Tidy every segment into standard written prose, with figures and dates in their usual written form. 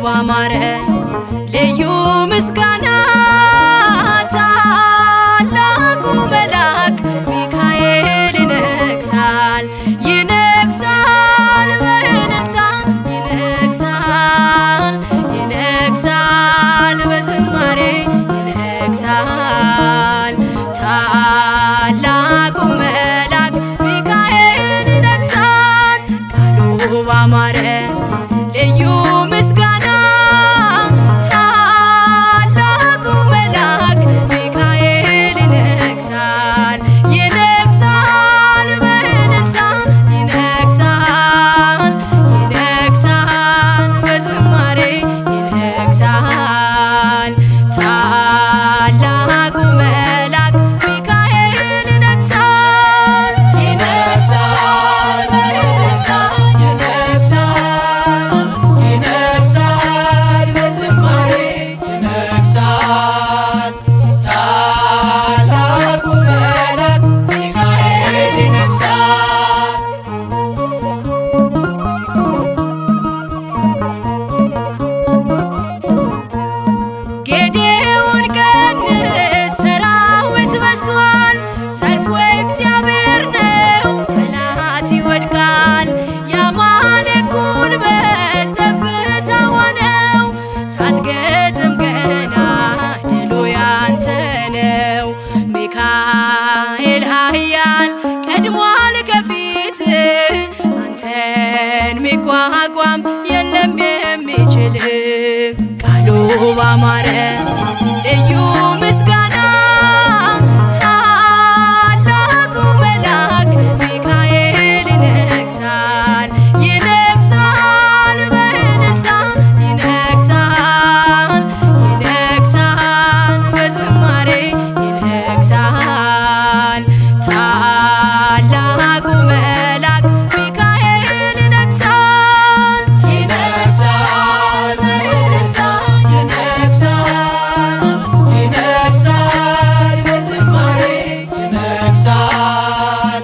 ባማረ ልዩ ምስጋና ታላቁ መልአክ ሚካኤል ይነግሣል ይነግሣል በእልልታ ይነግሣል ይነግሣል በዝማሬ ይነግሣል ታላቁ መልአክ ሚካኤል ይነግሣል ቃሉ ባማረ ልዩ ምስጋና ታላቁ መልአክ ሚካኤል ይነግሣል ይነግሣል በእልልታ ይነግሣል ይነግሣል በዝማሬ ይነግሣል ታላቁ መልአክ ሚካኤል ይነግሣል ይነግሣል በእልልታ ይነግሣል በዝማሬ ይነግሣል ታላቁ መልአክ ሚካኤል ይነግሣል። ጌዴዎን ቀንስ ሰራዊት በዝቷል ሰልፉ እግዚአብሔር ነው ጠላት ይወድቃል የአማሌቅ ጉልበት ጠብታ ሆነው ሳትገጥም ገና ድሉ ያንተ ነው ሚካኤል ኃያል ቀድሟል ከፊት አንተን ሚቋቋም የለም የሚችል ቃሉ ባማረ ልዩ ምስጋና ታላቁ መልአክ ሚካኤል ይነግሣል ይነግሣል በእልልታ ይነግሣል ይነግሣል በዝማሬ ይነግሣል ታላቁ መልአክ ሚካኤል ይነግሣል ይነግሣል በእልልታ ይነግሣል ይነግሣል በዝማሬ ይነግሣል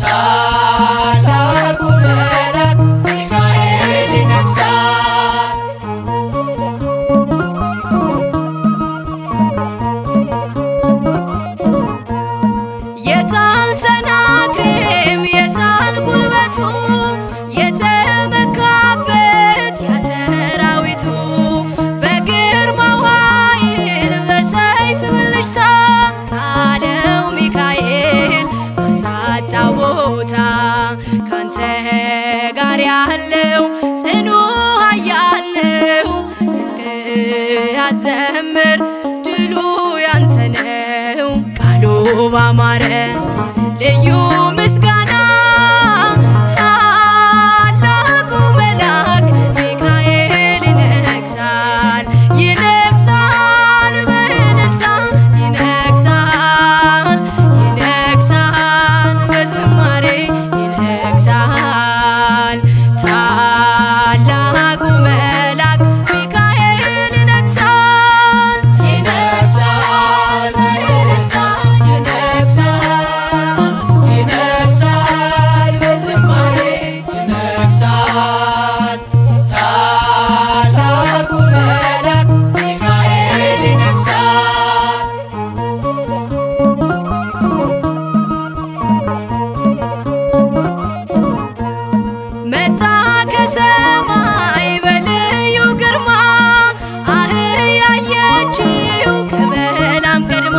ታላቁ መልአክ ሚካኤል ይነግሣል። የታል ሰናክሬም የታል ጉልበቱ የተመካበት የሰራዊቱ በግርማው ኃይል በሰይፍ ብልጭታ ጣለው ሚካኤል አሳጣው ቦታ ካንተ ጋር ያለው ጽኑ ኃያል ነው ሕዝቅያስ ዘምር ድሉ ያንተ ነው ቃሉ ባማረ ልዩ ምስጋና ታላቁ መልአክ ሚካኤል ይነግሣል ይነግሣል በእልልታ ይነግሣል ይነግሣል በዝማሬ ይነግሣል ታላቁ መልአክ ሚካኤል ይነግሣል ይነግሣል በእልልታ ይነግሣል ይነግሣል በዝማሬ ይነግሣል ታላቁ መልአክ ሚካኤል ይነግሣል። መጣ ከሰማይ በልዩ ግርማ አህያ አየችው ከበላም ቀድማ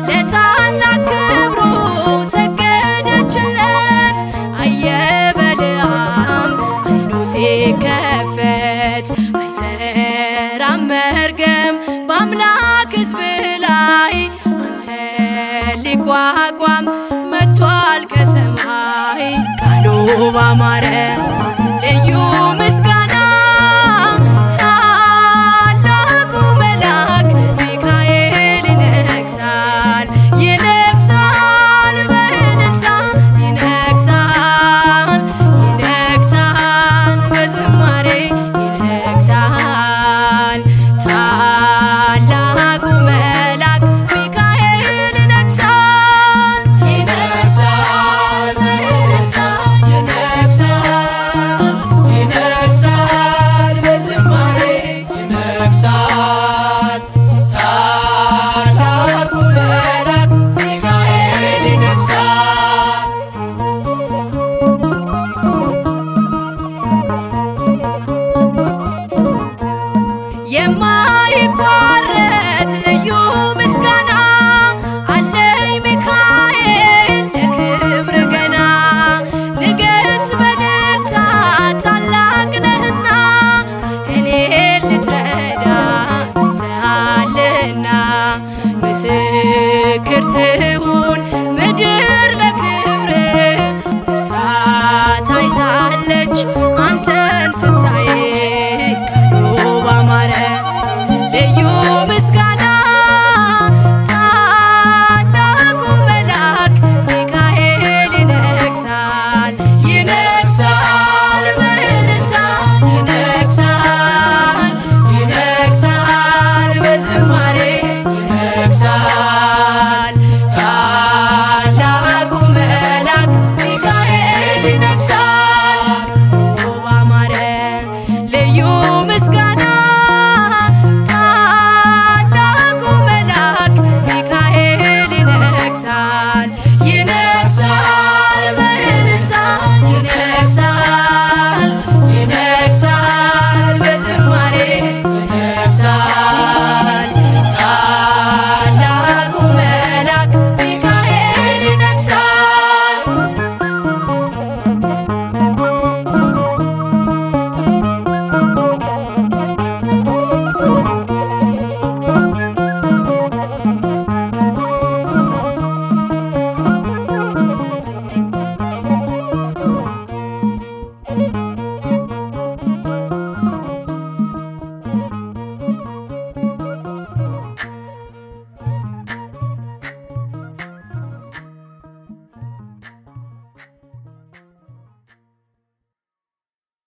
ለታላቅ ክብሩ ሰገደችለት አየ በለዓም ዓይኑ ሲከፈት አይሰራም መርገም በአምላክ ሕዝብ ላይ አንተ ሊቋቋም መጥቷል ከሰማይ ቃሉ ባማረ ልዩ ምስጋና ታላቁ መልአክ ሚካኤል ይነግሣል ይነግሣል በእልልታ ይነግሣል ይነግሣል በዝማሬ ይነግሣል ታላቁ መልአክ ሚካኤል ይነግሣል ይነግሣል በእልልታ ይነግሣል በዝማሬ ይነግሣል ታላቁ መልአክ ሚካኤል ይነግሣል። የማይቋረጥ ልዩ ምስጋና አለኝ ሚካኤል ለክብር ገና ንገስ በእልልታ ታላቅ ነህና እኔን ልትረዳ መጥተሃልና ምስክር ትሁን ምድር ለክብር ብርታት አይታለች አንተን